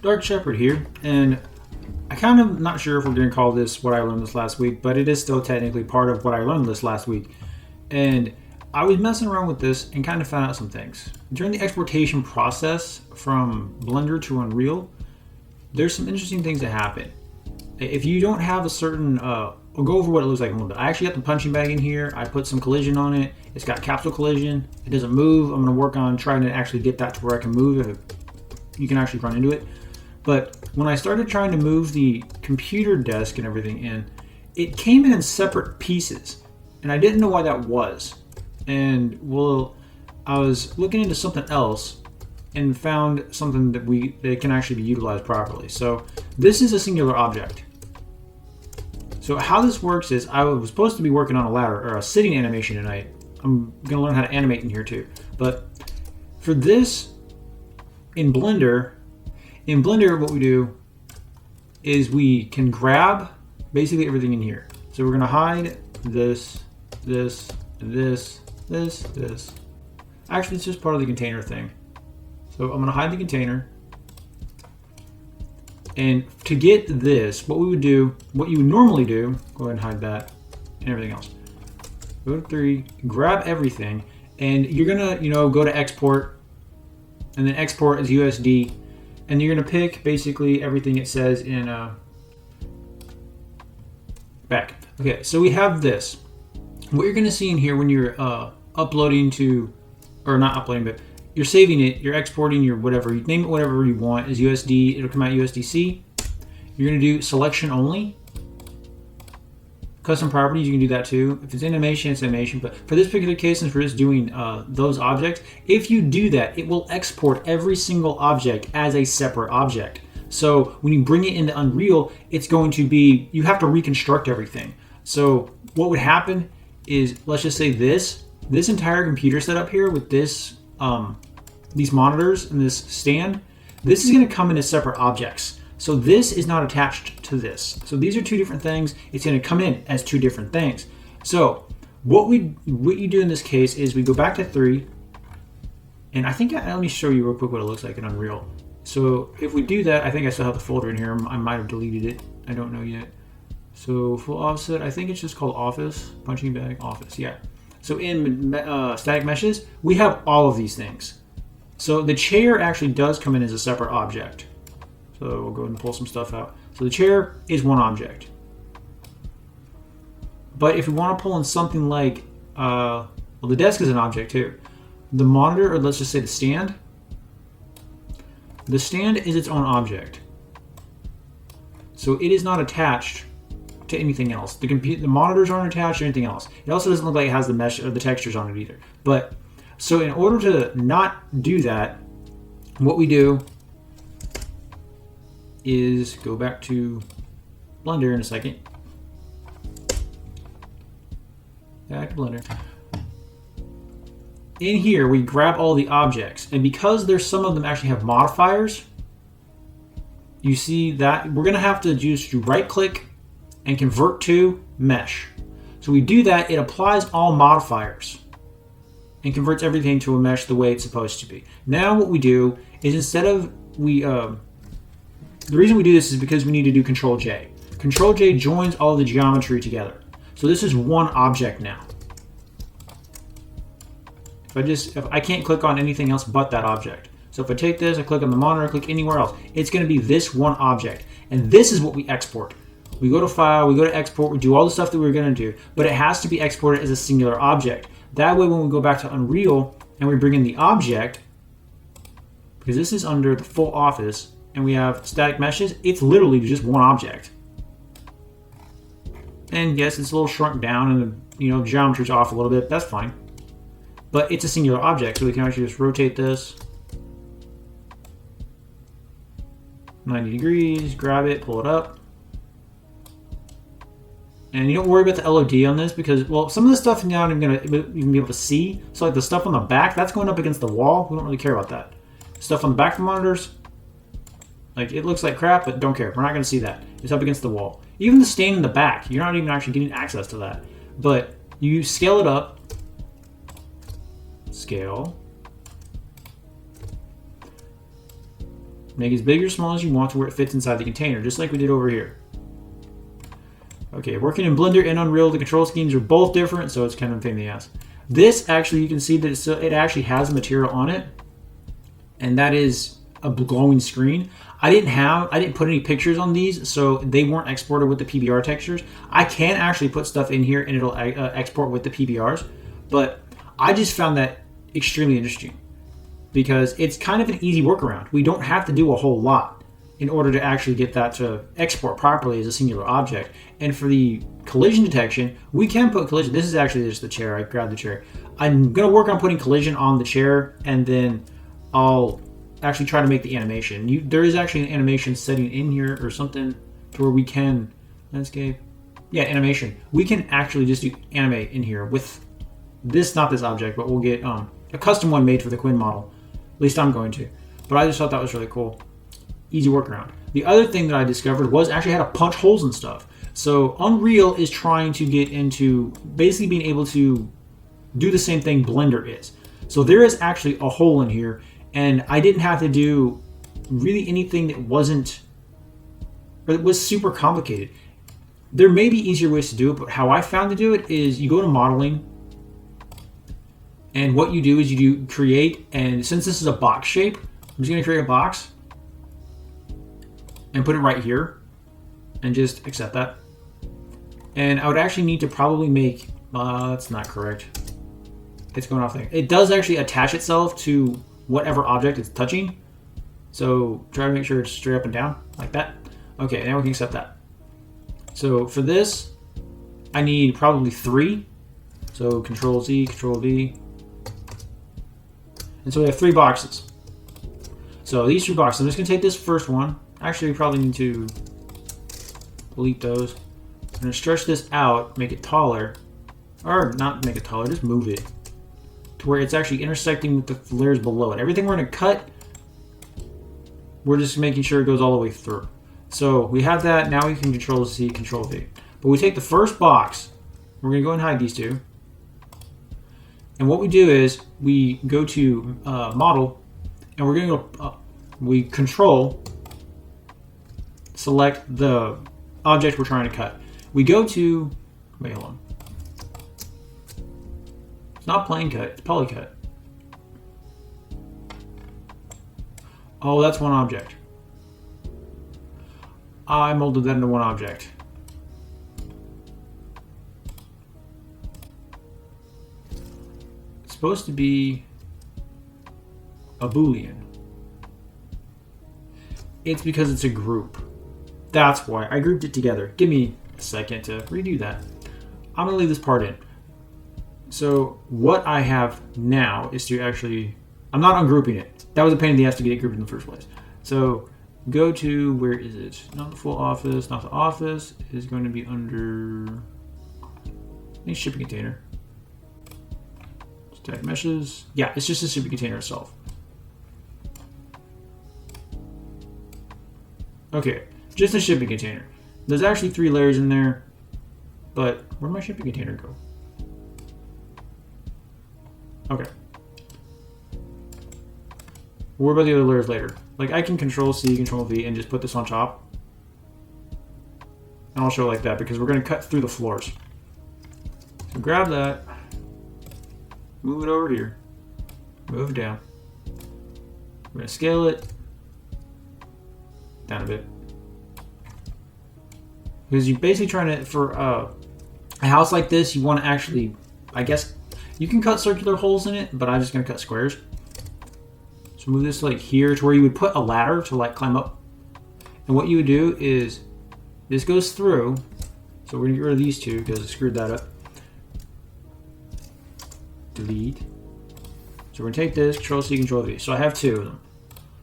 Dark Shepherd here, and I kind of not sure if we're going to call this what I learned this last week, but it is still technically part of what I learned this last week. And I was messing around with this and kind of found out some things. During the exportation process from Blender to Unreal, there's some interesting things that happen. If you don't have a certain, I'll go over what it looks like in a little bit. I actually got the punching bag in here. I put some collision on it. It's got capsule collision. It doesn't move. I'm going to work on trying to actually get that to where I can move if you can actually run into it. But when I started trying to move the computer desk and everything in, it came in separate pieces. And I didn't know why that was. And well, I was looking into something else and found something that can actually be utilized properly. So this is a singular object. So how this works is I was supposed to be working on a ladder or a sitting animation tonight. I'm going to learn how to animate in here too. But for this, in Blender, what we do is we can grab basically everything in here. So we're going to hide this. Actually, it's just part of the container thing. So I'm going to hide the container. And to get this, what you would normally do, go ahead and hide that and everything else. Go to 3, grab everything, and you're going to, go to export, and then export as USD, and you're going to pick basically everything it says in back. Okay, so we have this. What you're going to see in here when you're uploading to, or not uploading, but you're saving it, you're exporting your whatever, you name it whatever you want as USD, it'll come out USDC. You're going to do selection only. Custom properties, you can do that too. If it's animation, it's animation. But for this particular case, since we're just doing those objects, if you do that, it will export every single object as a separate object. So when you bring it into Unreal, it's going to be, you have to reconstruct everything. So what would happen is, let's just say this entire computer setup here with this, these monitors and this stand, this is going to come in as separate objects. So this is not attached to this. So these are two different things. It's going to come in as two different things. So what you do in this case is we go back to 3, and I think let me show you real quick what it looks like in Unreal. So if we do that, I think I still have the folder in here. I might have deleted it. I don't know yet. So full offset, I think it's just called Office, punching bag, Office, yeah. So in static meshes, we have all of these things. So the chair actually does come in as a separate object. So we'll go ahead and pull some stuff out. So the chair is one object. But if we want to pull in something like, well, the desk is an object too. The monitor, or let's just say the stand is its own object. So it is not attached to anything else. The monitors aren't attached to anything else. It also doesn't look like it has the mesh or the textures on it either. But so in order to not do that, what we do is go back to Blender in a second. Back to Blender. In here, we grab all the objects, and because there's some of them actually have modifiers, you see that we're going to have to just right-click and convert to mesh. So we do that, it applies all modifiers and converts everything to a mesh the way it's supposed to be. Now what we do is instead of the reason we do this is because we need to do Control J. Control J joins all the geometry together. So this is one object now. If I can't click on anything else but that object. So if I take this, I click on the monitor, I click anywhere else, it's going to be this one object. And this is what we export. We go to File, we go to Export, we do all the stuff that we're going to do, but it has to be exported as a singular object. That way when we go back to Unreal and we bring in the object, because this is under the full office, and we have static meshes, it's literally just one object. And yes, it's a little shrunk down and the geometry's off a little bit, that's fine. But it's a singular object, so we can actually just rotate this 90 degrees, grab it, pull it up. And you don't worry about the LOD on this because, well, some of the stuff now I'm going to even be able to see. So like the stuff on the back, that's going up against the wall. We don't really care about that. Stuff on the back of the monitors, like it looks like crap, but don't care. We're not going to see that. It's up against the wall. Even the stain in the back, you're not even actually getting access to that. But you scale it up. Scale. Make it as big or small as you want to where it fits inside the container, just like we did over here. Okay, working in Blender and Unreal, the control schemes are both different, so it's kind of a pain in the ass. This actually, you can see that it actually has a material on it, and that is a glowing screen. I didn't put any pictures on these, so they weren't exported with the PBR textures. I can actually put stuff in here and it'll export with the PBRs, but I just found that extremely interesting because it's kind of an easy workaround. We don't have to do a whole lot in order to actually get that to export properly as a singular object. And for the collision detection, we can put collision. This is actually just the chair. I grabbed the chair. I'm going to work on putting collision on the chair, and then I'll actually try to make the animation. There is actually an animation setting in here or something to where we can landscape. Yeah, animation. We can actually just do animate in here with this, not this object, but we'll get a custom one made for the Quinn model. At least I'm going to. But I just thought that was really cool. Easy workaround. The other thing that I discovered was actually how to punch holes and stuff. So Unreal is trying to get into basically being able to do the same thing Blender is. So there is actually a hole in here, and I didn't have to do really anything that wasn't, or that was super complicated. There may be easier ways to do it, but how I found to do it is you go to modeling, and what you do is you do create, and since this is a box shape, I'm just going to create a box and put it right here and just accept that. And I would actually need to probably make, that's not correct. It's going off there. It does actually attach itself to whatever object it's touching. So try to make sure it's straight up and down like that. Okay, now we can accept that. So for this, I need probably 3. So Control Z, Control V. And so we have 3 boxes. So these 3 boxes, I'm just going to take this first one. Actually, we probably need to delete those. I'm going to stretch this out, make it taller. Or not make it taller, just move it to where it's actually intersecting with the layers below it. Everything we're going to cut, we're just making sure it goes all the way through. So we have that. Now we can Control C, Control V. But we take the first box. We're going to go and hide these 2. And what we do is we go to Model, and we're going to go, we Control, select the object we're trying to cut. We go to, wait, hold on. It's not plane cut, it's polycut. Oh, that's one object. I molded that into one object. It's supposed to be a Boolean. It's because it's a group. That's why I grouped it together. Give me a second to redo that. I'm gonna leave this part in. So what I have now is to actually, I'm not ungrouping it. That was a pain in the ass to get it grouped in the first place. So go to, where is it? Not the full office, not the office. It is going to be under, I think, shipping container. Stack meshes. Yeah, it's just a shipping container itself. Okay, just a shipping container. There's actually 3 layers in there, but where'd my shipping container go? Okay. We'll worry about the other layers later. Like, I can Control C, Control V, and just put this on top. And I'll show it like that because we're going to cut through the floors. So grab that, move it over here, move it down. We're going to scale it down a bit. Because you're basically trying to, for a house like this, you want to actually, I guess, you can cut circular holes in it, but I'm just going to cut squares. So move this like here to where you would put a ladder to like climb up. And what you would do is, this goes through, so we're going to get rid of these 2 because I screwed that up. Delete. So we're going to take this, Control C, Control V. So I have 2 of them.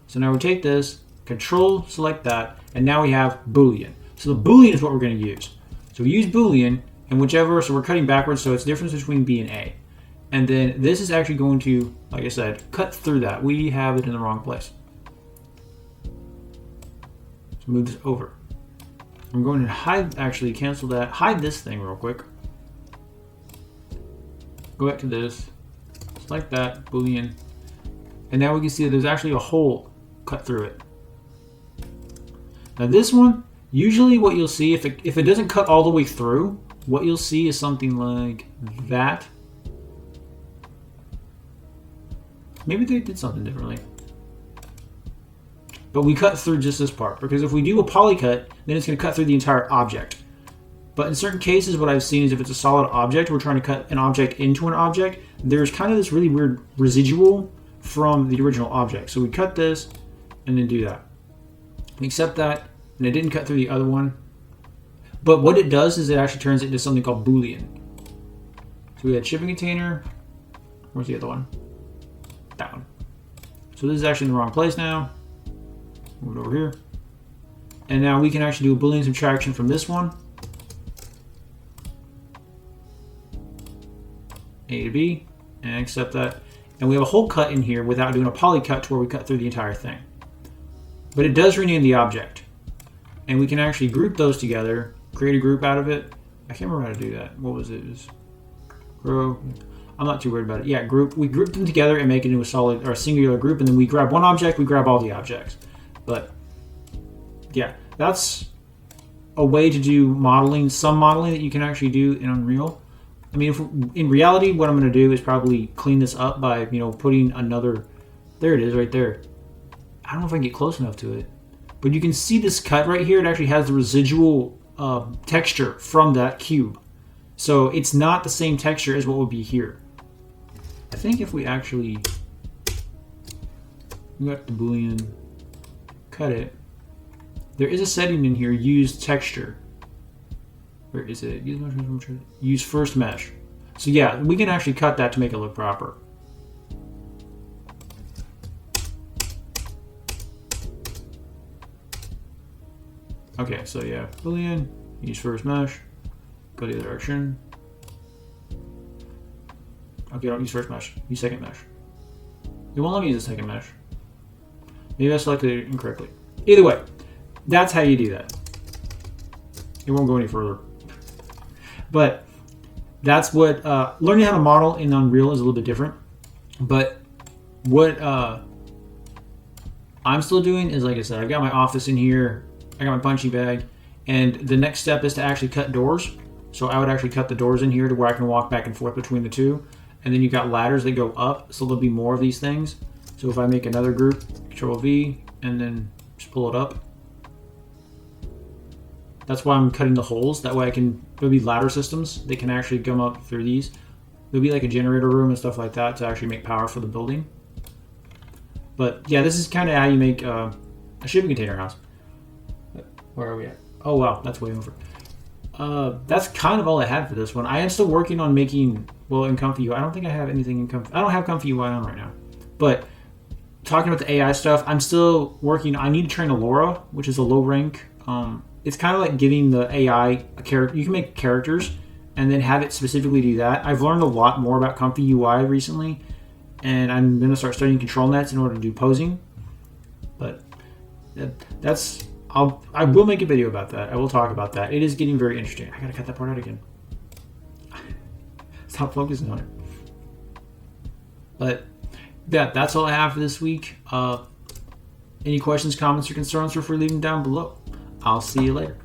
So now we take this, Control, select that, and now we have Boolean. So the Boolean is what we're going to use. So we use Boolean, and whichever, so we're cutting backwards, so it's the difference between B and A. And then this is actually going to, like I said, cut through that. We have it in the wrong place. So move this over. I'm going to hide, actually cancel that, hide this thing real quick. Go back to this, select that, Boolean. And now we can see that there's actually a hole cut through it. Now this one, usually what you'll see, if it doesn't cut all the way through, what you'll see is something like that. Maybe they did something differently. But we cut through just this part, because if we do a polycut, then it's going to cut through the entire object. But in certain cases, what I've seen is if it's a solid object, we're trying to cut an object into an object, there's kind of this really weird residual from the original object. So we cut this and then do that. We accept that, and it didn't cut through the other one. But what it does is it actually turns it into something called Boolean. So we had shipping container. Where's the other one? That one. So this is actually in the wrong place now. Move it over here. And now we can actually do a Boolean subtraction from this one. A to B, and accept that. And we have a whole cut in here without doing a poly cut to where we cut through the entire thing. But it does rename the object. And we can actually group those together, create a group out of it. I can't remember how to do that. What was it? It was grow. I'm not too worried about it. Yeah, group. We group them together and make it into a solid or a singular group, and then we grab one object, we grab all the objects. But yeah, that's a way to do modeling, some modeling that you can actually do in Unreal. I mean, in reality, what I'm going to do is probably clean this up by, putting another... There it is right there. I don't know if I can get close enough to it. But you can see this cut right here. It actually has the residual texture from that cube. So it's not the same texture as what would be here. I think if we actually... We got the Boolean, cut it. There is a setting in here, use texture. Where is it? Use first mesh. So yeah, we can actually cut that to make it look proper. Okay, so yeah, Boolean, use first mesh, go the other direction. Okay, don't use first mesh, use second mesh. It won't let me use the second mesh. Maybe I selected it incorrectly. Either way, that's how you do that. It won't go any further. But that's what, learning how to model in Unreal is a little bit different. But what I'm still doing is, like I said, I've got my office in here, I got my punching bag, and the next step is to actually cut doors. So I would actually cut the doors in here to where I can walk back and forth between the two. And then you've got ladders that go up, so there'll be more of these things. So if I make another group, Control V, and then just pull it up. That's why I'm cutting the holes. That way I can, there'll be ladder systems that can actually come up through these. There'll be like a generator room and stuff like that to actually make power for the building. But yeah, this is kind of how you make a shipping container house. Where are we at? Oh wow, that's way over. That's kind of all I had for this one. I am still working on making, well, in Comfy UI. I don't think I have anything in Comfy. I don't have Comfy UI on right now. But talking about the AI stuff, I'm still working. I need to train Allura, which is a low rank. It's kind of like giving the AI a character. You can make characters and then have it specifically do that. I've learned a lot more about Comfy UI recently, and I'm going to start studying control nets in order to do posing. But that's, I will make a video about that. I will talk about that. It is getting very interesting. I got to cut that part out again. Stop focusing on it. But yeah, that's all I have for this week. Any questions, comments, or concerns, feel free to leave them down below. I'll see you later.